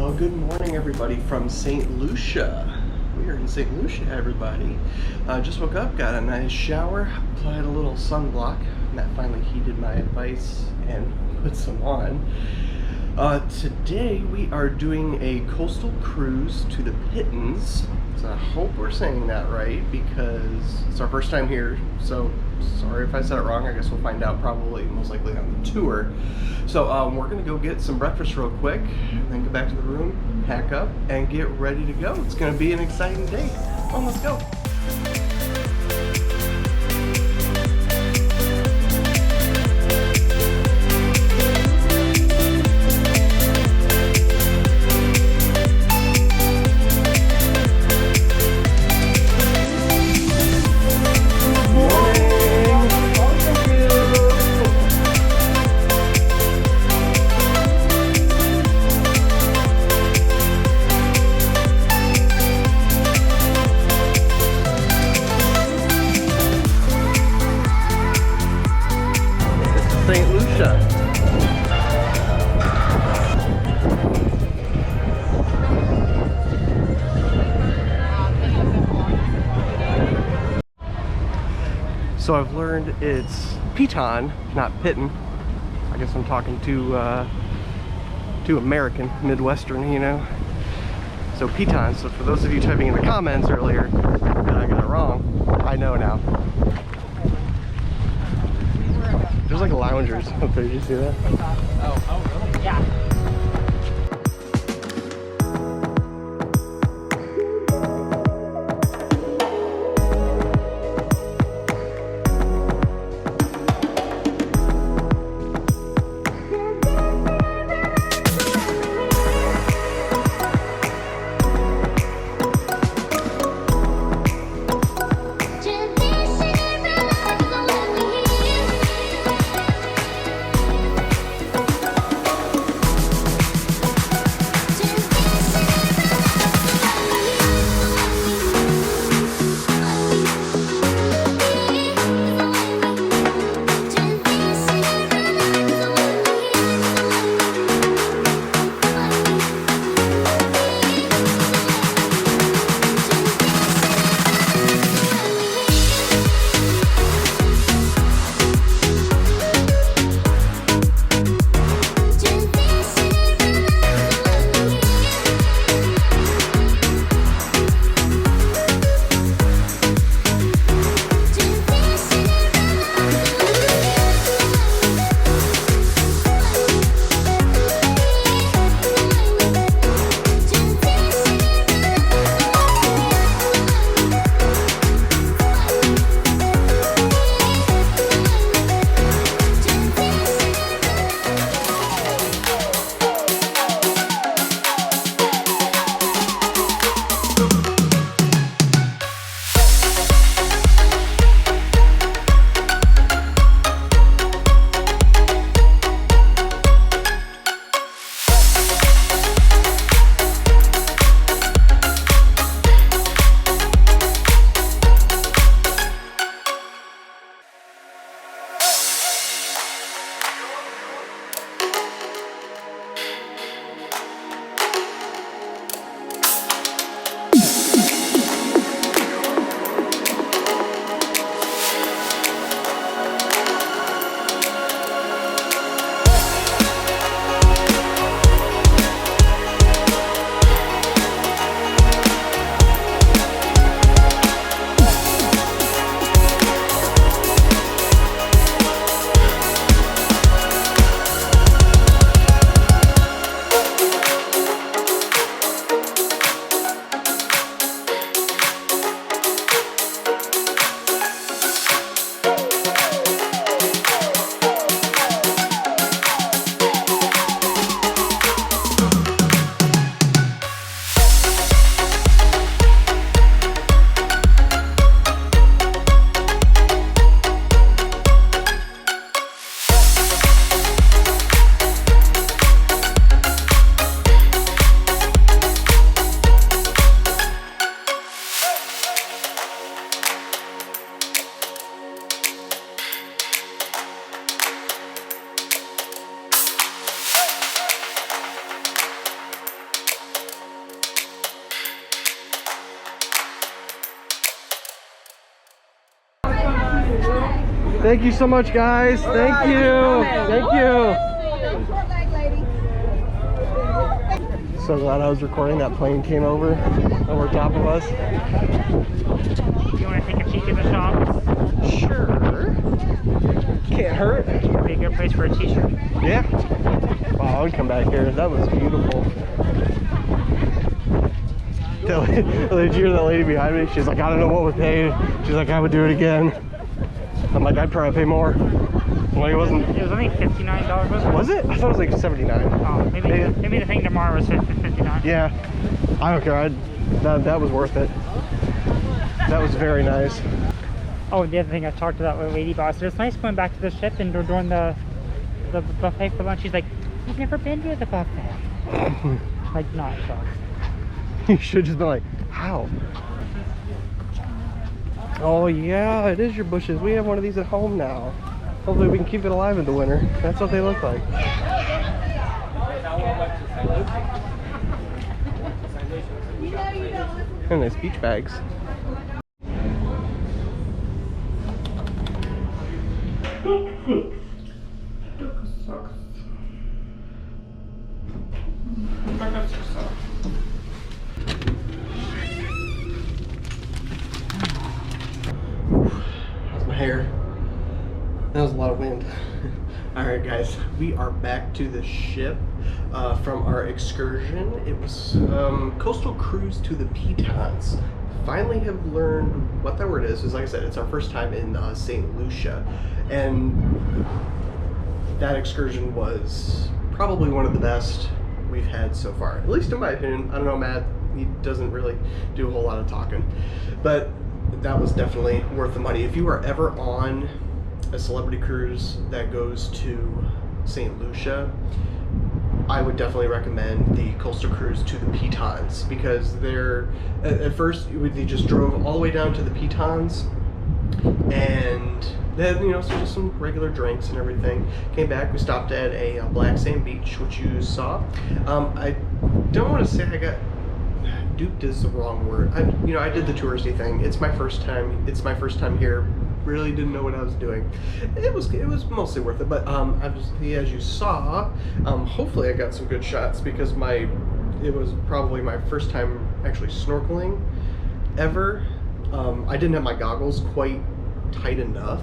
Well, good morning, everybody, from St. Lucia. We are in St. Lucia, everybody. Just woke up, got a nice shower, applied a little sunblock. Matt finally heeded my advice and put some on. Today we are doing a coastal cruise to the Pitons. So I hope we're saying that right because it's our first time here. So sorry if I said it wrong. I guess we'll find out probably most likely on the tour. So we're gonna go get some breakfast real quick, and then go back to the room, pack up, and get ready to go. It's gonna be an exciting day. Come on, let's go. St. Lucia. So I've learned it's Piton, not Piton. I guess I'm talking to American, Midwestern, you know. So Pitons. So for those of you typing in the comments earlier that I got it wrong, I know now. There's like loungers up there, did you see that? Oh, really? Yeah. Thank you so much, guys. Thank you. Thank you. So glad I was recording. That plane came over top of us. You want to take a peek at the shop? Sure. Can't hurt. Be a good place for a t-shirt. Yeah. Wow, I would come back here. That was beautiful. Did you hear that lady behind me? She's like, I don't know what was paid. She's like, I would do it again. I'm like, I'd probably pay more. Well, it wasn't. It was only $59, wasn't it? Was it? I thought it was like 79. Oh, maybe the thing tomorrow was 59. Yeah. I don't care. That was worth it. That was very nice. Oh, the other thing I talked to that lady boss. It's nice going back to the ship and during the buffet for lunch. She's like, I've never been to the buffet. Like, not shocked. You should just be like, how? Oh yeah, it is your bushes. We have one of these at home now. Hopefully we can keep it alive in the winter. That's what they look like. And nice beach bags. How's my hair? That was a lot of wind. Alright guys, we are back to the ship from our excursion. It was coastal cruise to the Pitons. Finally have learned what that word is. Like I said, it's our first time in St. Lucia, and that excursion was probably one of the best we've had so far, at least in my opinion. I don't know, Matt, he doesn't really do a whole lot of talking, but that was definitely worth the money. If you are ever on a celebrity cruise that goes to St. Lucia, I would definitely recommend the coastal cruise to the Pitons, because they're at first they just drove all the way down to the Pitons, and then, you know, so just some regular drinks and everything. Came back, we stopped at a black sand beach, which you saw. I don't want to say I got duped is the wrong word. I did the touristy thing. It's my first time here. Really didn't know what I was doing. It was mostly worth it, but as you saw, hopefully I got some good shots, because it was probably my first time actually snorkeling ever. I didn't have my goggles quite tight enough,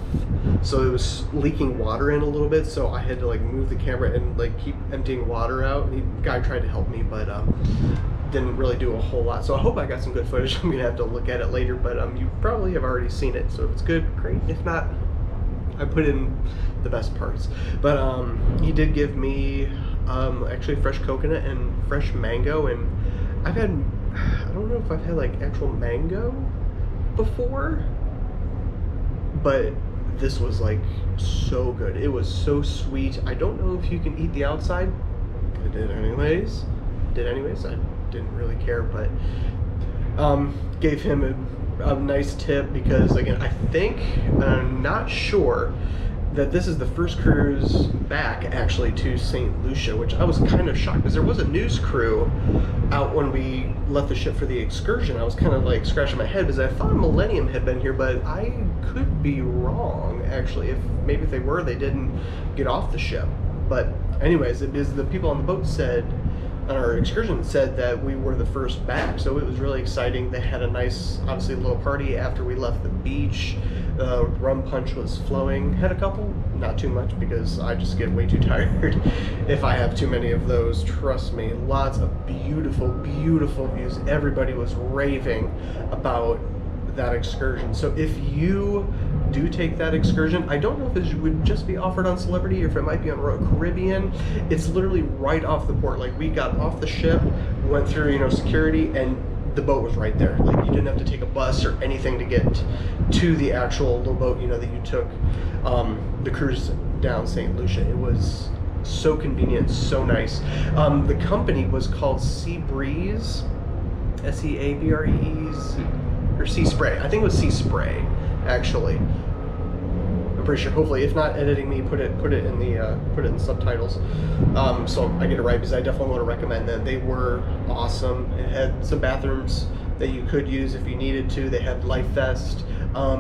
so it was leaking water in a little bit, so I had to like move the camera and like keep emptying water out. The guy tried to help me, but didn't really do a whole lot. So I hope I got some good footage. I'm gonna have to look at it later, but you probably have already seen it, so if it's good, great. If not, I put in the best parts. But he did give me actually fresh coconut and fresh mango, and I don't know if I've had like actual mango before, but this was like so good. It was so sweet. I don't know if you can eat the outside. I did anyways. I didn't really care, but gave him a nice tip, because again, I think, I'm not sure, that this is the first cruise back actually to St. Lucia, which I was kind of shocked, because there was a news crew out when we left the ship for the excursion. I was kind of like scratching my head, because I thought Millennium had been here, but I could be wrong actually. If they were, they didn't get off the ship. But anyways, it is, the people on the boat said, on our excursion, said that we were the first back, so it was really exciting. They had a nice, obviously, little party after we left the beach. Rum punch was flowing. Had a couple, not too much, because I just get way too tired if I have too many of those. Trust me. Lots of beautiful, beautiful views. Everybody was raving about that excursion. So if you do take that excursion, I don't know if it would just be offered on Celebrity or if it might be on Royal Caribbean. It's literally right off the port. Like, we got off the ship, went through, security, and the boat was right there. Like, you didn't have to take a bus or anything to get to the actual little boat, that you took the cruise down St. Lucia. It was so convenient, so nice. The company was called Sea Breeze, S-E-A-B-R-E-E, or Sea Spray. I think it was Sea Spray, actually. I'm pretty sure. Hopefully, if not editing me, put it in the subtitles, so I get it right, because I definitely want to recommend them. They were awesome. It had some bathrooms that you could use if you needed to. They had life vest.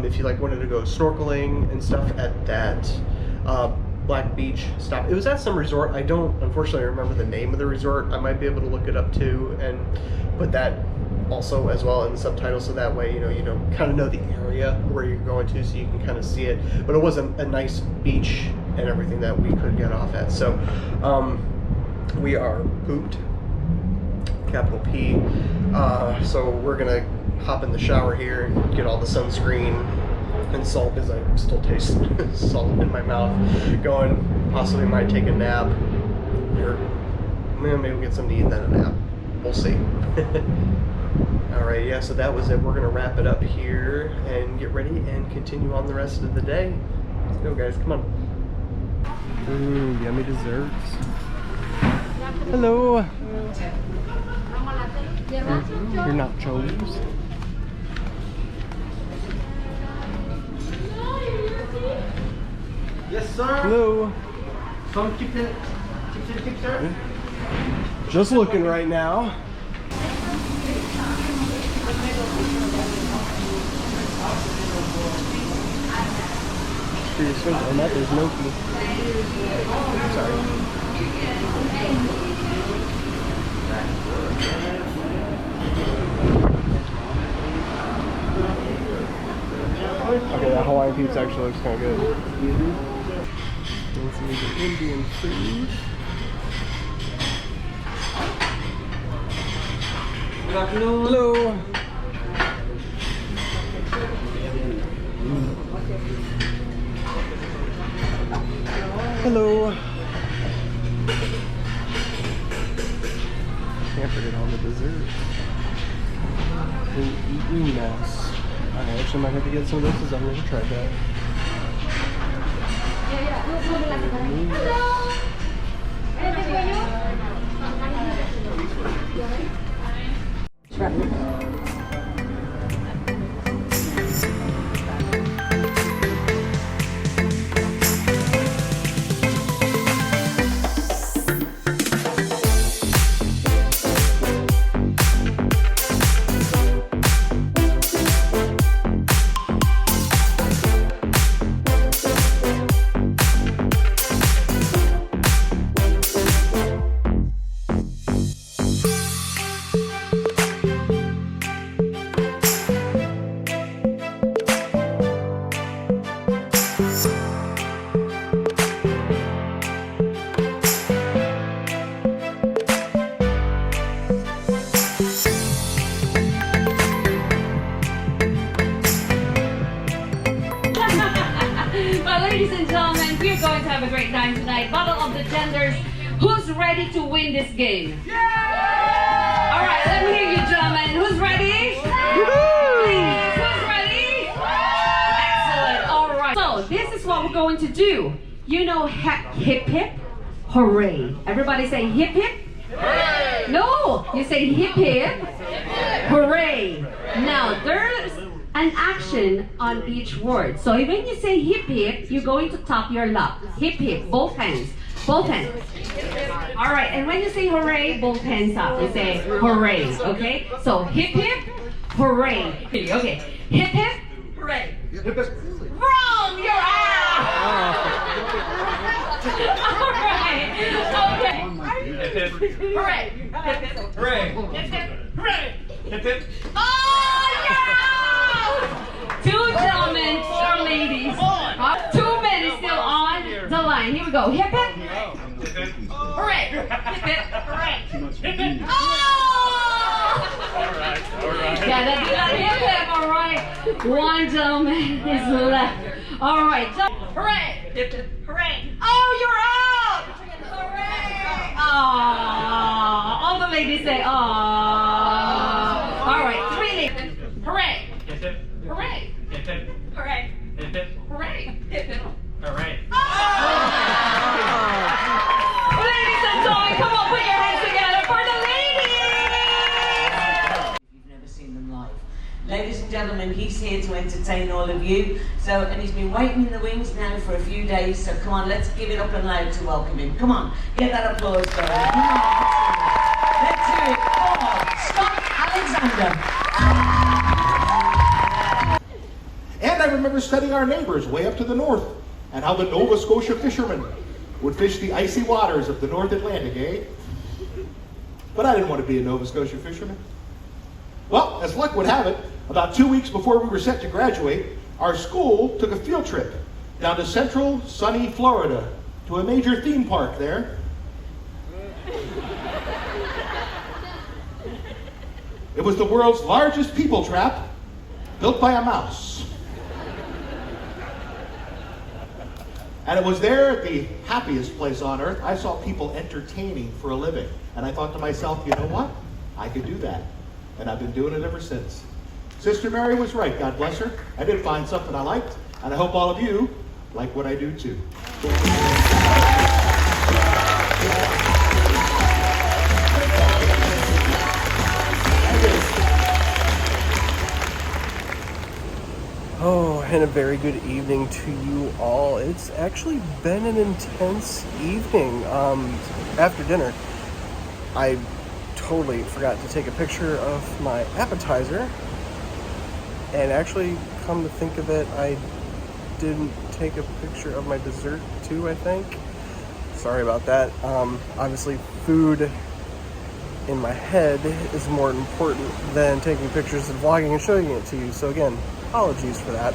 if you like wanted to go snorkeling and stuff at that Black Beach stop. It was at some resort. I don't unfortunately remember the name of the resort. I might be able to look it up too and put that also as well in the subtitles, so that way you kind of know the area where you're going to, so you can kind of see it. But it was a nice beach and everything that we could get off at. So we are pooped, capital P. So we're gonna hop in the shower here and get all the sunscreen and salt, because I still taste salt in my mouth. Going, possibly might take a nap, or maybe we'll get something to eat then a nap. We'll see. Alright, yeah, so that was it. We're gonna wrap it up here and get ready and continue on the rest of the day. Let's go, guys, come on. Ooh, yummy desserts. Hello. Your nachos. Yes, sir. Hello. Some keep the picture. Just looking right now. There's no key. Sorry. Okay, that Hawaiian pizza actually looks kind of good. And some Indian food. Good afternoon. Hello. Hello. Can't forget all the desserts. Eating mess. I actually might have to get some of this, because I've never tried that. Ladies and gentlemen, we're going to have a great time tonight. Battle of the genders. Who's ready to win this game? Yeah! All right, let me hear you, gentlemen. Who's ready? Please, who's ready? Excellent. All right. So this is what we're going to do. You know, hip hip, hooray. Everybody say hip hip. Hooray! No, you say hip hip, hooray. Now there's an action on each word. So when you say hip hip, you're going to tap your lap. Hip hip, both hands. Both hands. All right, and when you say hooray, both hands up. You say hooray, okay? So hip hip, hooray. Okay, hip hip, hooray. Wrong, you're out! All right, okay. Hooray. Hooray. Hooray. Hip hip. Oh, yeah! Two gentlemen, four ladies. 2 minutes still on the line. Here we go. Hip hip. Hooray. Hip hip. Hooray. Hip hip. Oh! All right. Yeah, that's not hip hip. All right. One gentleman is left. All right. Hooray. Hip hip. Hooray. Oh, you're out. Hooray. Aww. All the ladies say aww. All right. 3 ladies. Hooray. Hip hip. Hooray. Hip hip. Hooray. Hip hip. Hooray. Hip hip. Hooray. Ladies and gentlemen, come on, put your hands together for the ladies! You've never seen them live. Ladies and gentlemen, he's here to entertain all of you. So, and he's been waiting in the wings now for a few days. So come on, let's give it up and loud to welcome him. Come on, get that applause going. Come on, let's hear it. Come on, Scott Alexander. And I remember studying our neighbors way up to the north and how the Nova Scotia fishermen would fish the icy waters of the North Atlantic, eh? But I didn't want to be a Nova Scotia fisherman. Well, as luck would have it, about 2 weeks before we were set to graduate, our school took a field trip down to central, sunny Florida to a major theme park there. It was the world's largest people trap, built by a mouse. And it was there at the happiest place on earth I saw people entertaining for a living. And I thought to myself, you know what? I could do that. And I've been doing it ever since. Sister Mary was right, God bless her. I did find something I liked, and I hope all of you like what I do too. Oh, and a very good evening to you all. It's actually been an intense evening. After dinner, I totally forgot to take a picture of my appetizer. And actually, come to think of it, I didn't take a picture of my dessert too, I think. Sorry about that. Obviously, food in my head is more important than taking pictures and vlogging and showing it to you. So again, apologies for that.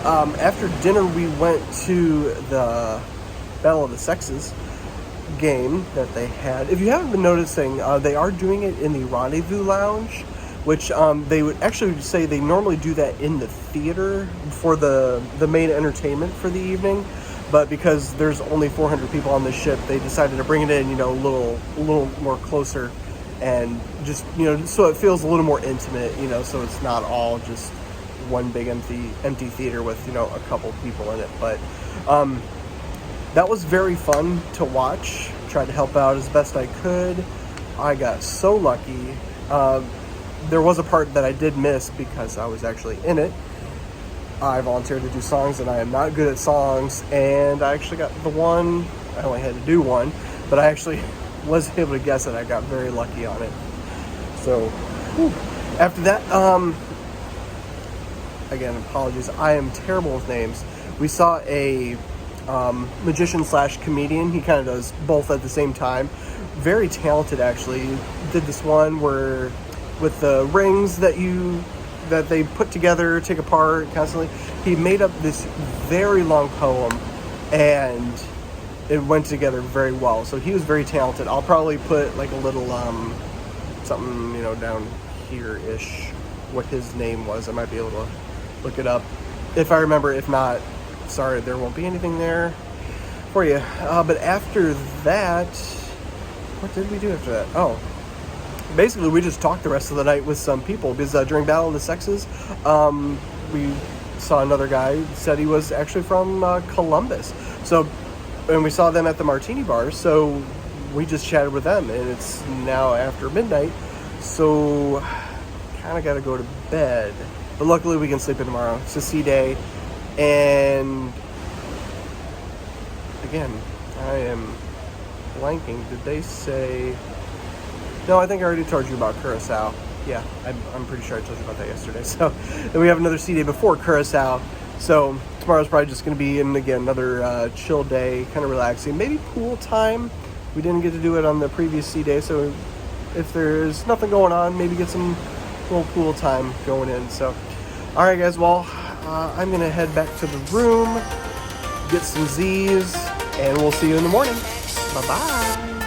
After dinner, we went to the Battle of the Sexes game that they had. If you haven't been noticing, they are doing it in the Rendezvous Lounge, which they would actually say they normally do that in the theater for the main entertainment for the evening. But because there's only 400 people on this ship, they decided to bring it in, a little more closer, and just, so it feels a little more intimate, so it's not all just one big empty theater with, a couple people in it. But that was very fun to watch. Tried to help out as best I could. I got so lucky. There was a part that I did miss because I was actually in it. I volunteered to do songs, and I am not good at songs, and I actually got the one. I only had to do one, but I actually was able to guess it. I got very lucky on it. So, whew. After that, again, apologies, I am terrible with names. We saw a magician / comedian. He kind of does both at the same time. Very talented, actually. He did this one where with the rings that they put together, take apart constantly. He made up this very long poem, and it went together very well. So he was very talented. I'll probably put like a little something, down here-ish, what his name was. I might be able to look it up if I remember. If not, sorry, there won't be anything there for you. But after that, what did we do after that? Oh, basically we just talked the rest of the night with some people, because during Battle of the Sexes, we saw another guy who said he was actually from Columbus. So, and we saw them at the Martini Bar, so we just chatted with them, and it's now after midnight, so kind of got to go to bed. But luckily we can sleep in tomorrow. It's a sea day, and again, I am blanking. Did they say... No, I think I already told you about Curacao. Yeah, I'm pretty sure I told you about that yesterday. So then we have another sea day before Curacao. So tomorrow's probably just going to be, another chill day, kind of relaxing. Maybe pool time. We didn't get to do it on the previous sea day, so if there's nothing going on, maybe get some little pool time going in. So, all right, guys. Well, I'm going to head back to the room, get some Z's, and we'll see you in the morning. Bye-bye.